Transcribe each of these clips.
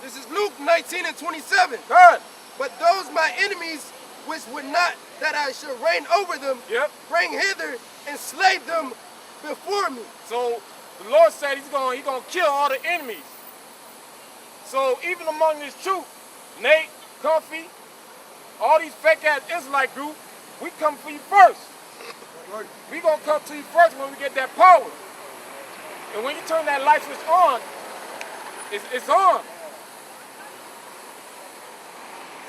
This is Luke 19:27. Good. But those my enemies, which would not that I should reign over them, Yep. bring hither and slay them before me. So the Lord said he's gonna kill all the enemies. So even among this troop, Nate, Comfy, all these fake ass Israelite group, we come for you first. We gonna come to you first when we get that power. And when you turn that light switch on, it's on.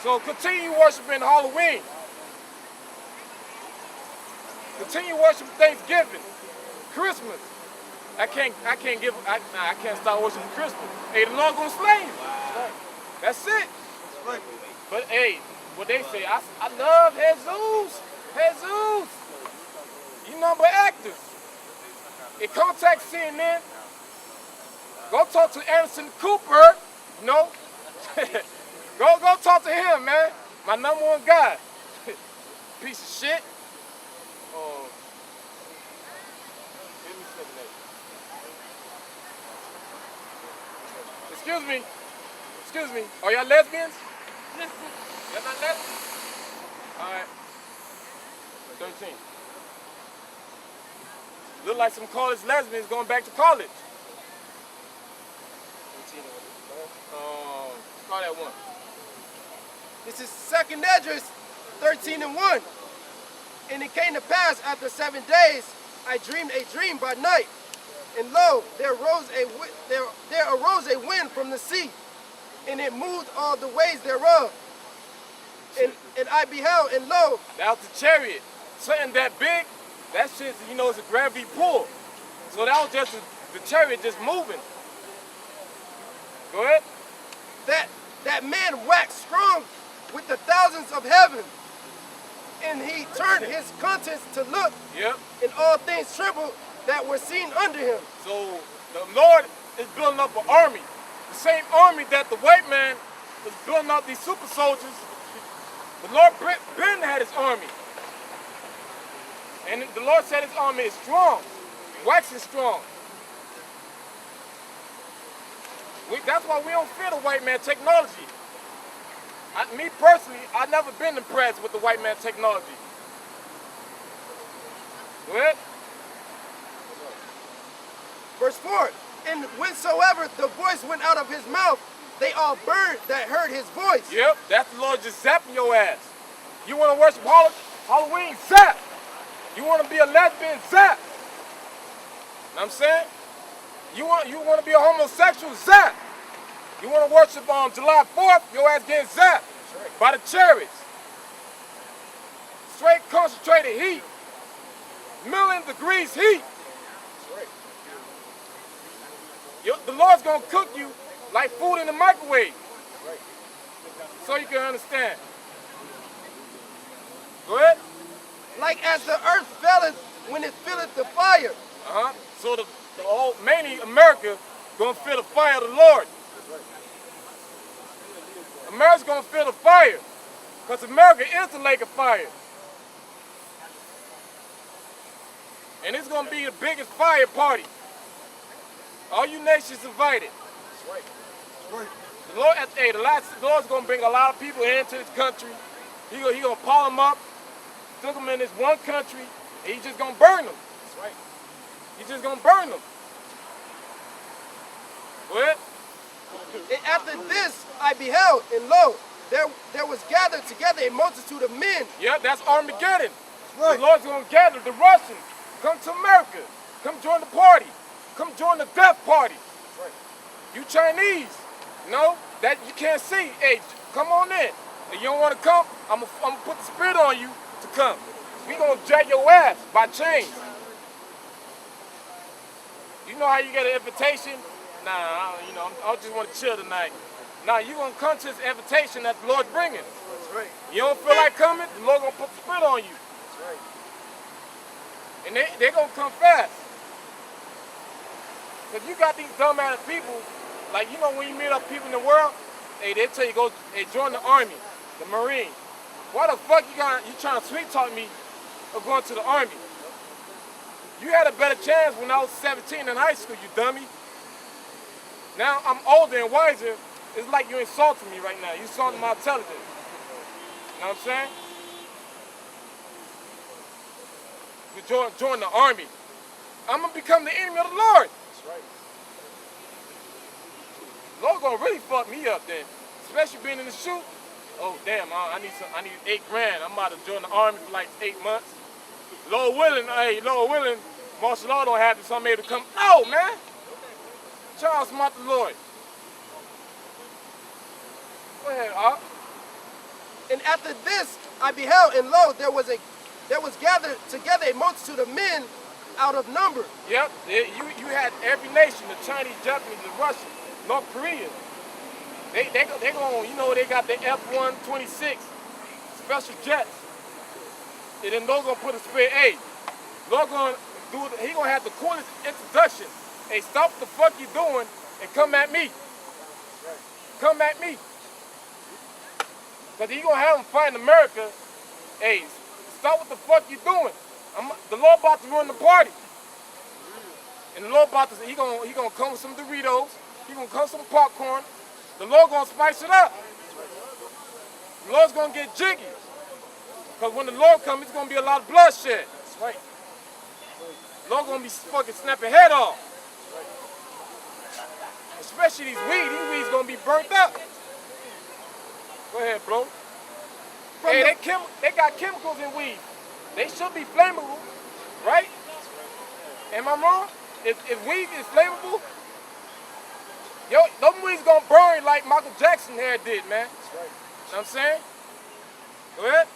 So continue worshiping Halloween. Continue worshiping Thanksgiving, Christmas. I can't stop worshiping Christmas. Hey, the Lord gonna slay you. That's it. But hey, what they say, I love Jesus. Jesus. You number actors. It contact CNN. Go talk to Anderson Cooper. You know. Go talk to him, man. My number one guy. Piece of shit. Give me 7 8. Excuse me. Are y'all lesbians? Y'all not lesbians? All right. 13. Look like some college lesbians going back to college. Call that one. This is 2nd Esdras 13:1. And it came to pass after 7 days, I dreamed a dream by night. And lo, there arose a wind from the sea, and it moved all the ways thereof. And I beheld, and lo, that was the chariot. Something that big, that shit, you know, it's a gravity pull. So that was just the chariot just moving. Go ahead. That man waxed strong with the thousands of heaven, and he turned his countenance to look, Yep. and all things trembled that were seen under him. So the Lord is building up an army. The same army that the white man was building up these super soldiers. The Lord Ben had his army. And the Lord said his army is strong. Waxing strong. That's why we don't fear the white man technology. Me personally, I've never been impressed with the white man technology. Go ahead. Verse 4, and whensoever the voice went out of his mouth, they all burned that heard his voice. Yep, that's the Lord just zapping your ass. You want to worship Halloween? Zap. You want to be a lesbian? Zap. Know what I'm saying? You want to be a homosexual? Zap. You want to worship on July 4th? Your ass getting zapped by the Chariots. Straight concentrated heat. Million degrees heat. The Lord's going to cook you like food in the microwave. So you can understand. Go ahead. Like as the earth felleth when it filleth the fire. So the whole, mainly America, going to feel the fire of the Lord. America's going to feel the fire. Because America is the lake of fire. And it's going to be the biggest fire party. All you nations invited. The Lord, the Lord's going to bring a lot of people into this country. He going to pile them up, stick them in this one country, and he's just going to burn them. He's just going to burn them. Go ahead. And after this I beheld, and lo, there was gathered together a multitude of men. Yep, that's Armageddon. The Lord's going to gather the Russians. Come to America. Come join the party. Come join the death party. You Chinese, you know, that you can't see. Hey, come on in. If you don't want to come, I'm gonna put the spirit on you to come. We gonna drag your ass by chains. You know how you get an invitation? Nah, you know, I just want to chill tonight. Nah, you gonna come to this invitation that the Lord's bringing. That's right. You don't feel like coming, the Lord gonna put the spirit on you. That's right. And they gonna come fast. Cause you got these dumbass people, like, you know, when you meet up people in the world, hey, they tell you go, hey, join the army, the Marine. Why the fuck you trying to sweet talk me of going to the army? You had a better chance when I was 17 in high school, you dummy. Now I'm older and wiser. It's like you insulting me right now. You insulting my intelligence. You know what I'm saying? You join the army. I'm gonna become the enemy of the Lord. That's right. The Lord gonna really fuck me up then, especially being in the shoot. Oh damn, I need $8 grand. I'm about to join the army for like 8 months. Lord willing, martial law don't happen, so I'm able to come. No, man. Charles Smart the Lord. Go ahead, Art. And after this I beheld, and lo, there was gathered together a multitude of men out of number. Yep, you had every nation, the Chinese, Japanese, the Russians, North Korea. They going, you know, they got the F-126 special jets. And then Lord gonna put a spear. Hey, Lord gonna he gonna have the coolest introduction. Hey, stop what the fuck you doing and come at me. Come at me. Cause he gonna have them fight in America. Hey, stop what the fuck you doing. The Lord about to run the party. And the Lord about to, he gonna come with some Doritos. He gonna come with some popcorn. The Lord gonna spice it up. The Lord's gonna get jiggy. Because when the Lord comes, it's gonna be a lot of bloodshed. That's right. The Lord gonna be fucking snapping head off. Especially these weeds gonna be burnt up. Go ahead, bro. Hey, they got chemicals in weed. They should be flammable, right? Am I wrong? If weed is flammable, yo, them weeds gonna burn like Michael Jackson hair did, man. That's right. You know what I'm saying? Go ahead.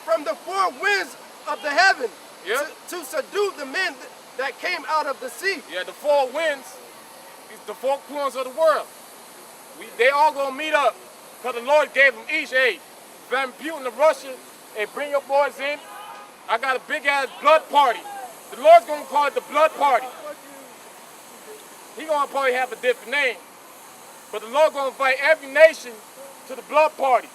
From the four winds of the heaven, Yeah. to subdue the men that came out of the sea. Yeah, the four winds, the four corners of the world. They all gonna meet up, because the Lord gave them each, hey, Van Putin of Russia, hey, bring your boys in. I got a big ass blood party. The Lord's gonna call it the blood party. He gonna probably have a different name. But the Lord gonna invite every nation to the blood party.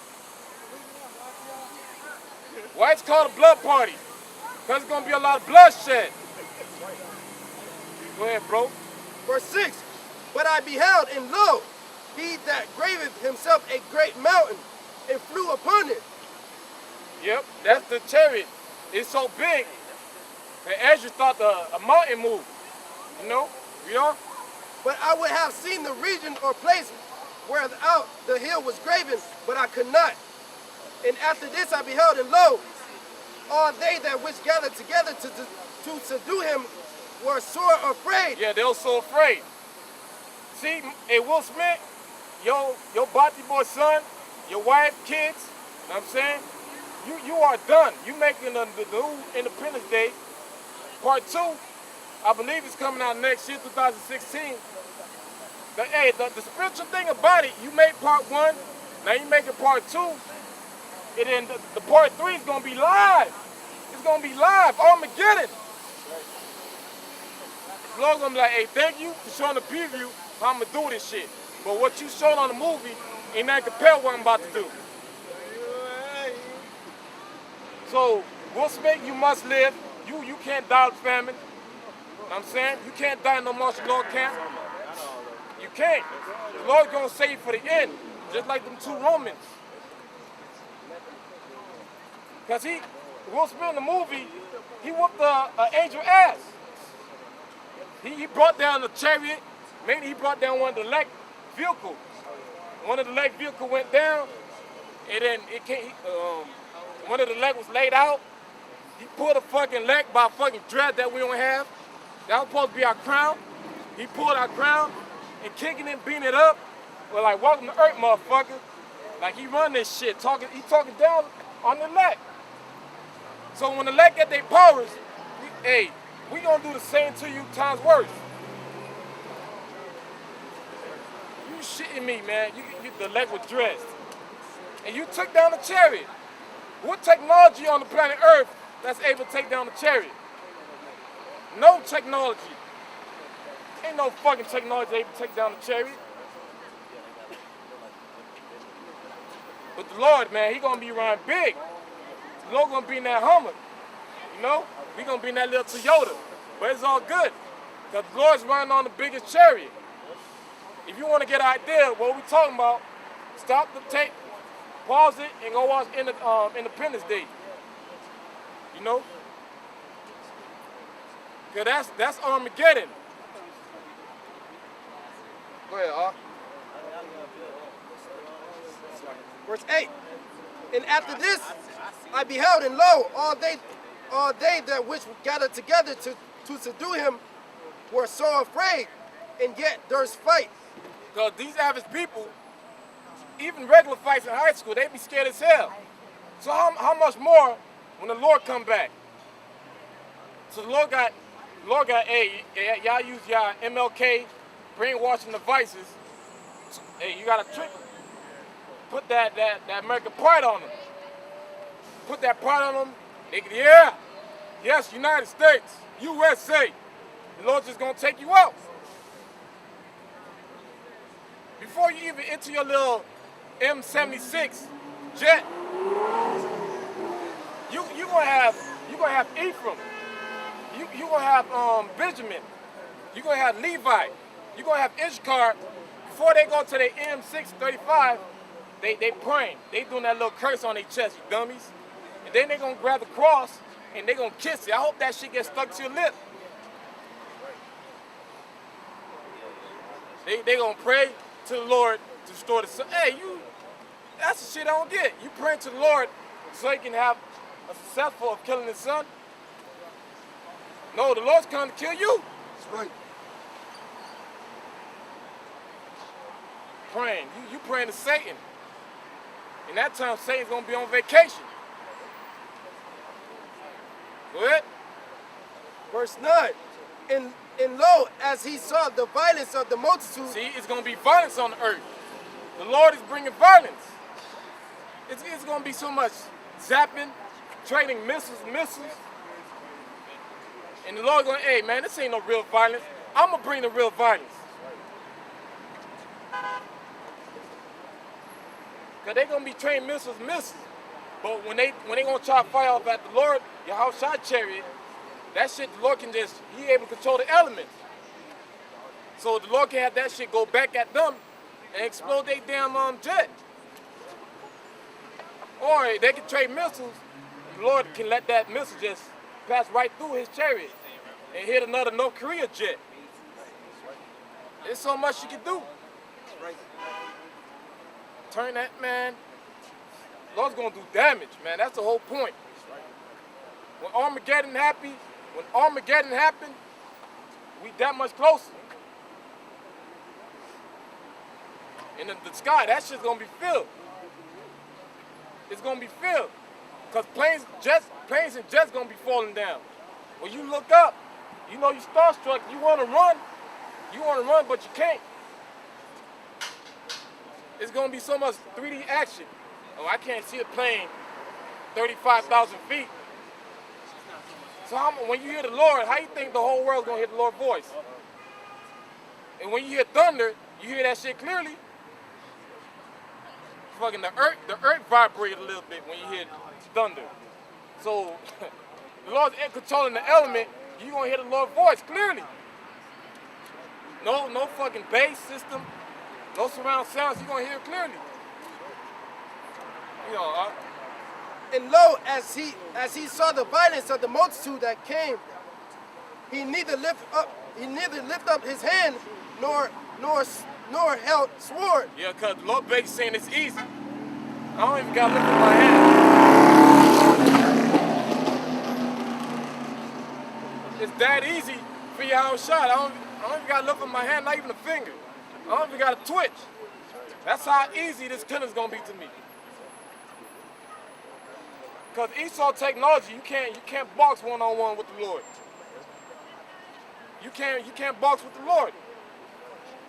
Why it's called a blood party? Because it's gonna be a lot of bloodshed. Go ahead, bro. Verse 6, but I beheld, and lo, he that graveth himself a great mountain, and flew upon it. Yep, that's the chariot. It's so big that Ezra thought a mountain moved. You know? You know? But I would have seen the region or place whereout the hill was graven, but I could not. And after this I beheld, and lo, all they that which gathered together to subdue him were sore afraid. Yeah, they were so afraid. See, hey, Will Smith, your Bati boy son, your wife, kids, you know what I'm saying? You are done. You making the new Independence Day, part 2. I believe it's coming out next year, 2016. But hey, the spiritual thing about it, you made part 1, now you making part 2, and then the part 3 is gonna be live. It's gonna be live, Armageddon. The Lord gonna be like, hey, thank you for showing the preview how I'm gonna do this shit. But what you showed on the movie ain't nothing compared to what I'm about to do. So, Will Smith, you must live. You can't die of famine. You know what I'm saying? You can't die in no martial law camp. You can't. The Lord's gonna save you for the end, just like them 2 Romans. Because Will Smith in the movie, he whooped an angel ass. He brought down the chariot, maybe he brought down one of the elect vehicles. One of the elect vehicles went down, and then one of the leg was laid out. He pulled a fucking leg by a fucking dread that we don't have. That was supposed to be our crown. He pulled our crown and kicking it, beating it up. We're like, welcome to Earth, motherfucker. Like he run this shit, he talking down on the leg. So when the leg get their powers, we gonna do the same to you times worse. You shitting me, man. The leg was dressed. And you took down the chariot. What technology on the planet Earth that's able to take down the chariot? No technology. Ain't no fucking technology able to take down the chariot. But the Lord, man, he gonna be riding big. The Lord gonna be in that Hummer. You know? We gonna be in that little Toyota. But it's all good. Because the Lord's riding on the biggest chariot. If you want to get an idea of what we're talking about, stop the tape, pause it, and go watch Independence Day. You know? Because that's Armageddon. Go ahead, Ar. Verse 8. And after this I beheld, and lo, all they that which gathered together to subdue him were so afraid, and yet durst fight. Because these average people, even regular fights in high school, they be scared as hell. So how much more when the Lord come back? So the Lord got, hey, y'all use y'all MLK brainwashing devices. Hey, you got to trick, put that American pride on them. Put that pride on them. Yeah, yes, United States, USA. The Lord's just gonna take you out. Before you even enter your little M76 jet, you gonna have Ephraim. You gonna have Benjamin. You gonna have Levi. You gonna have Issachar. Before they go to their M635, they praying. They doing that little curse on their chest, you dummies. And then they gonna grab the cross and they gonna kiss it. I hope that shit gets stuck to your lip. They gonna pray to the Lord to restore the son. Hey, that's the shit I don't get. You praying to the Lord so he can have a successful of killing his son? No, the Lord's coming to kill you. That's right. Praying. You praying to Satan. And that time Satan's gonna be on vacation. Go ahead. Verse 9. And lo, as he saw the violence of the multitude. See, it's going to be violence on the earth. The Lord is bringing violence. It's going to be so much zapping, trading missiles. And the Lord going, hey, man, this ain't no real violence. I'm going to bring the real violence. Because they're going to be trading missiles. But when they going to try to fire off at the Lord, your house shot chariot, that shit, the Lord can just, he able to control the elements. So the Lord can have that shit go back at them and explode their damn jet. Or they can trade missiles, the Lord can let that missile just pass right through his chariot and hit another North Korea jet. There's so much you can do. Turn that, man. The Lord's gonna do damage, man. That's the whole point. When Armageddon happened, we that much closer. And in the sky, that shit's gonna be filled. It's gonna be filled. Because planes and jets gonna be falling down. When you look up, you know you starstruck, you wanna run, but you can't. It's gonna be so much 3D action. Oh, I can't see a plane 35,000 feet. So when you hear the Lord, how you think the whole world's gonna hear the Lord's voice? And when you hear thunder, you hear that shit clearly. Fucking the earth vibrates a little bit when you hear thunder. So the Lord's controlling the element, you gonna hear the Lord's voice clearly. No fucking bass system, no surround sounds, you gonna hear it clearly. You know, And lo, as he saw the violence of the multitude that came, he neither lift up his hand nor held sword. Yeah, because the Lord basically saying it's easy. I don't even got to lift up my hand. It's that easy for your house shot. I don't even got to lift up my hand, not even a finger. I don't even got to twitch. That's how easy this killing's going to be to me. Because Esau technology, you can't box one-on-one with the Lord. You can't box with the Lord.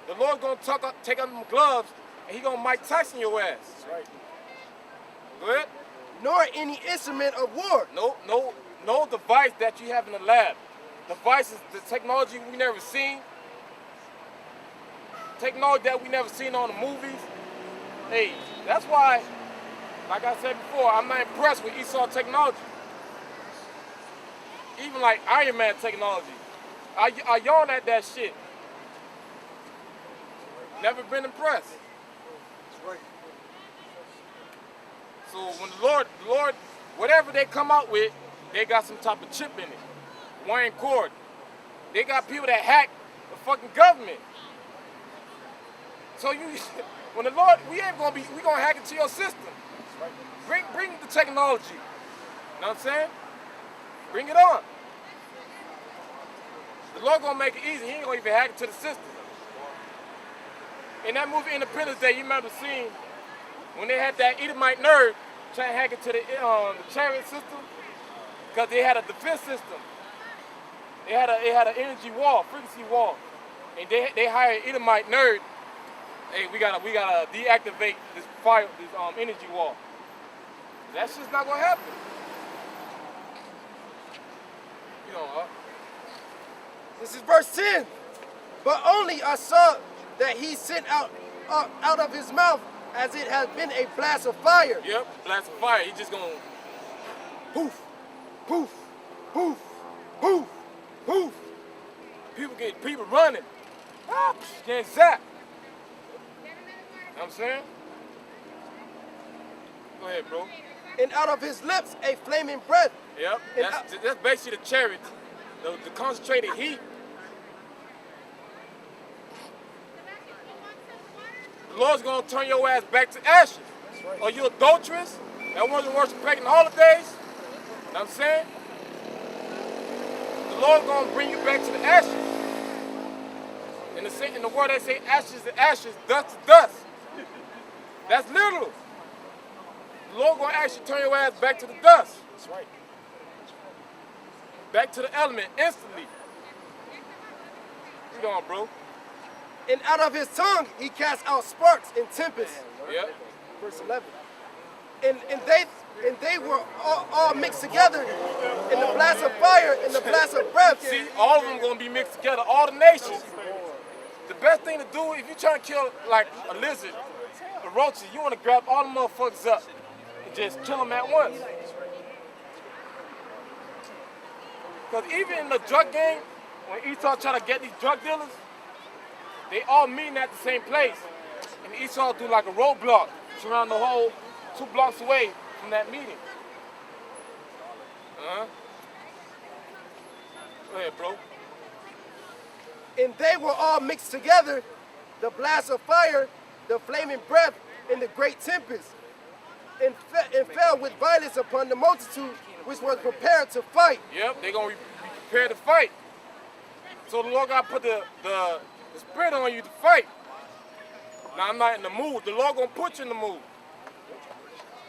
The Lord's gonna take out them gloves and he gonna Mike Tyson your ass. Right. Go ahead. Nor any instrument of war. No device that you have in the lab. Devices, the technology we never seen. Technology that we never seen on the movies. Hey, that's why, like I said before, I'm not impressed with Esau technology. Even like Iron Man technology. I yawn at that shit. Never been impressed. That's right. So when the Lord, whatever they come out with, they got some type of chip in it. Wayne cord. They got people that hack the fucking government. So you, when the Lord, we gonna hack into your system. Bring the technology. You know what I'm saying? Bring it on. The Lord gonna make it easy. He ain't gonna even hack into the system. In that movie Independence Day, you remember seeing when they had that Edomite nerd trying to hack into the Chariots system, because they had a defense system. They had an energy wall, frequency wall, and they hired Edomite nerd. Hey, we gotta deactivate this energy wall. That shit's not gonna happen. You know. This is verse 10. But only I saw that he sent out of his mouth as it has been a blast of fire. Yep, blast of fire. He just gonna poof, poof, poof, poof, poof. People running. Getting zapped. You know what I'm saying? Go ahead, bro. And out of his lips a flaming breath. Yep, that's basically the chariots, the concentrated heat. The Lord's gonna turn your ass back to ashes. Right. Are you adulterous? That wasn't worship pagan holidays? You know what I'm saying? The Lord's gonna bring you back to the ashes. In the word they say ashes to ashes, dust to dust. That's literal. The Lord gonna actually turn your ass back to the dust. That's right. Back to the element instantly. Come on, bro. And out of his tongue he cast out sparks and tempests. Yep. Verse 11. And they were all mixed together in the blast of fire and the blast of breath. See, all of them gonna be mixed together, all the nations. The best thing to do, if you're trying to kill like a lizard, a roaches, you wanna grab all the motherfuckers up and just kill them at once. Because even in the drug game, when Esau try to get these drug dealers, they all meeting at the same place. And Esau do like a roadblock, surround the whole 2 blocks away from that meeting. Go ahead, bro. And they were all mixed together, the blast of fire, the flaming breath, and the great tempest, and fell with violence upon the multitude which was prepared to fight. Yep, they're going to be prepared to fight. So the Lord got to put the spirit on you to fight. Now, I'm not in the mood. The Lord going to put you in the mood.